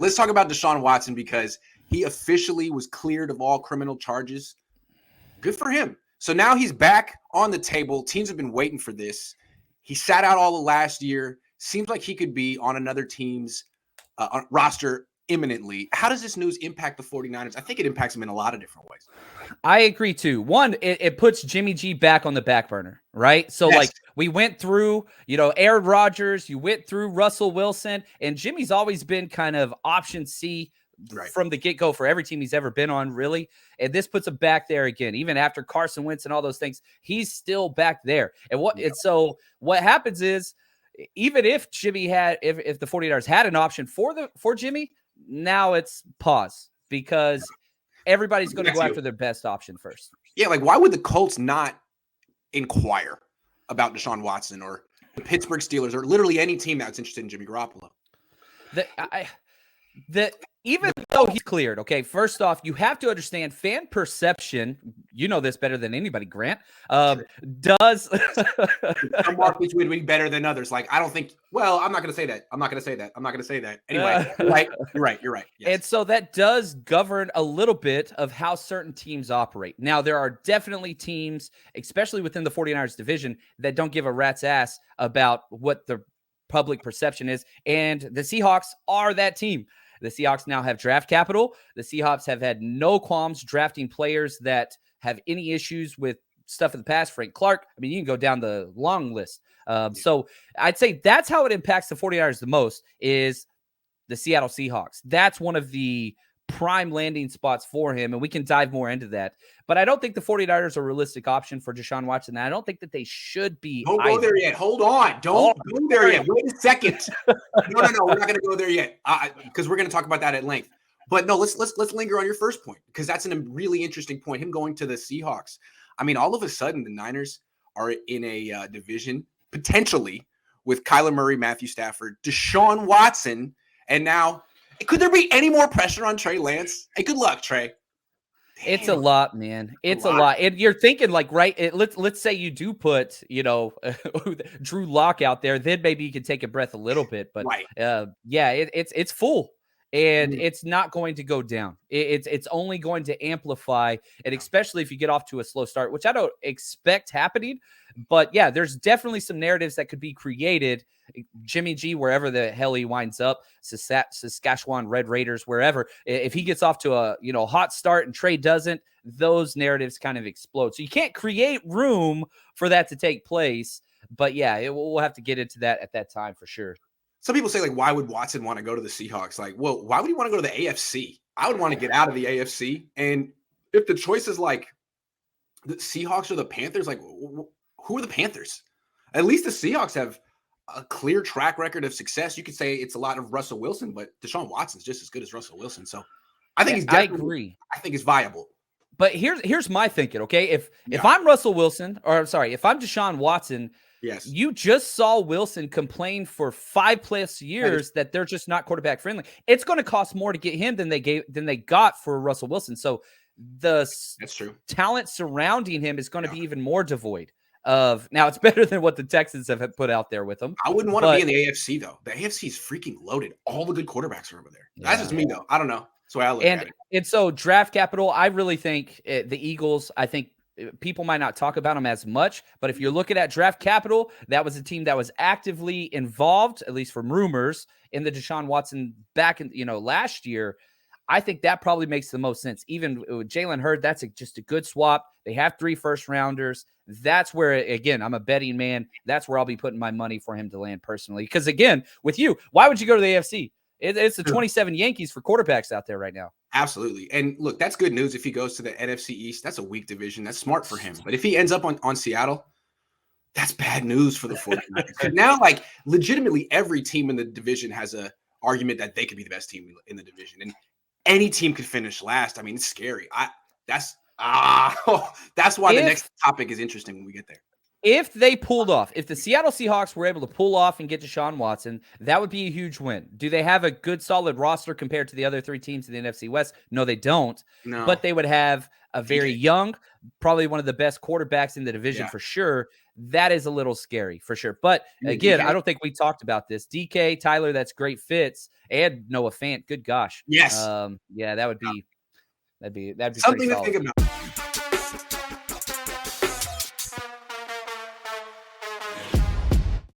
let's talk about Deshaun Watson because he officially was cleared of all criminal charges. Good for him. So now he's back on the table. Teams have been waiting for this. He sat out all of last year. Seems like he could be on another team's roster imminently. How does this news impact the 49ers? I think it impacts them in a lot of different ways. I agree too. One, it puts Jimmy G back on the back burner, right? So like we went through, Aaron Rodgers, you went through Russell Wilson, and Jimmy's always been kind of option C from the get-go for every team he's ever been on, really. And this puts him back there again. Even after Carson Wentz and all those things, he's still back there. And so what happens is, even if Jimmy if the 49ers had an option for Jimmy, now it's pause because everybody's going to go after their best option first. Yeah, like why would the Colts not inquire about Deshaun Watson or the Pittsburgh Steelers or literally any team that's interested in Jimmy Garoppolo? Even though he's cleared, okay, first off, you have to understand fan perception. You know this better than anybody, Grant. Does some markets would be better than others? Like, I don't think. Well, I'm not going to say that. I'm not going to say that. Anyway, you're right. Yes. And so that does govern a little bit of how certain teams operate. Now, there are definitely teams, especially within the 49ers division, that don't give a rat's ass about what the public perception is. And the Seahawks are that team. The Seahawks now have draft capital. The Seahawks have had no qualms drafting players that have any issues with stuff in the past. Frank Clark. I mean, you can go down the long list. So I'd say that's how it impacts the 49ers the most is the Seattle Seahawks. That's one of the prime landing spots for him, and we can dive more into that. But I don't think the 49ers are a realistic option for Deshaun Watson. And I don't think that they should be. Don't go there yet. Hold on. Don't go there yet. Wait a second. No. We're not going to go there yet because we're going to talk about that at length. But no, let's linger on your first point because that's a really interesting point. Him going to the Seahawks. I mean, all of a sudden, the Niners are in a division potentially with Kyler Murray, Matthew Stafford, Deshaun Watson, and now. Could there be any more pressure on Trey Lance? Hey, good luck, Trey. Damn. It's a lot, man. It's a lot. And you're thinking like, right, let's say you do put, Drew Lock out there, then maybe you can take a breath a little bit. But it's full. And it's not going to go down. It's only going to amplify, and especially if you get off to a slow start, which I don't expect happening. But yeah, there's definitely some narratives that could be created. Jimmy G, wherever the hell he winds up, Saskatchewan Red Raiders, wherever, if he gets off to a hot start and Trey doesn't, those narratives kind of explode. So you can't create room for that to take place. But yeah, we'll have to get into that at that time for sure. Some people say, like, why would Watson want to go to the Seahawks? Like, well, why would he want to go to the AFC? I would want to get out of the AFC. And if the choice is like the Seahawks or the Panthers, like, who are the Panthers? At least the Seahawks have a clear track record of success. You could say it's a lot of Russell Wilson, but Deshaun Watson's just as good as Russell Wilson. So I think I agree. I think it's viable. But here's my thinking, okay? If I'm Russell Wilson, or I'm sorry, if I'm Deshaun Watson, yes, you just saw Wilson complain for 5+ years that they're just not quarterback friendly. It's going to cost more to get him than they got for Russell Wilson. So that's true. Talent surrounding him is going to be even more devoid of. Now it's better than what the Texans have put out there with him. I wouldn't want to be in the AFC though. The AFC is freaking loaded. All the good quarterbacks are over there. Yeah. That's just me though. I don't know. That's the way I look at it. And so draft capital, I really think the Eagles. I think. People might not talk about them as much, but if you're looking at draft capital, that was a team that was actively involved, at least from rumors, in the Deshaun Watson back in last year. I think that probably makes the most sense. Even with Jalen Hurd, that's just a good swap. They have 3 first-rounders. That's where, again, I'm a betting man. That's where I'll be putting my money for him to land personally. Because, again, with you, why would you go to the AFC? It's the 27 Yankees for quarterbacks out there right now. Absolutely. And look, that's good news if he goes to the NFC East. That's a weak division. That's smart for him. But if he ends up on Seattle, that's bad news for the 49ers. Now, like, legitimately every team in the division has a argument that they could be the best team in the division. And any team could finish last. I mean, it's scary. That's why the next topic is interesting when we get there. If they pulled off, if the Seattle Seahawks were able to pull off and get Deshaun Watson, that would be a huge win. Do they have a good, solid roster compared to the other 3 teams in the NFC West? No, they don't. No. But they would have a very young, probably one of the best quarterbacks in the division for sure. that is a little scary for sure. But again, I don't think we talked about this. DK, Tyler, that's great fits, and Noah Fant. Good gosh. Yes. Yeah, that'd be something to think about.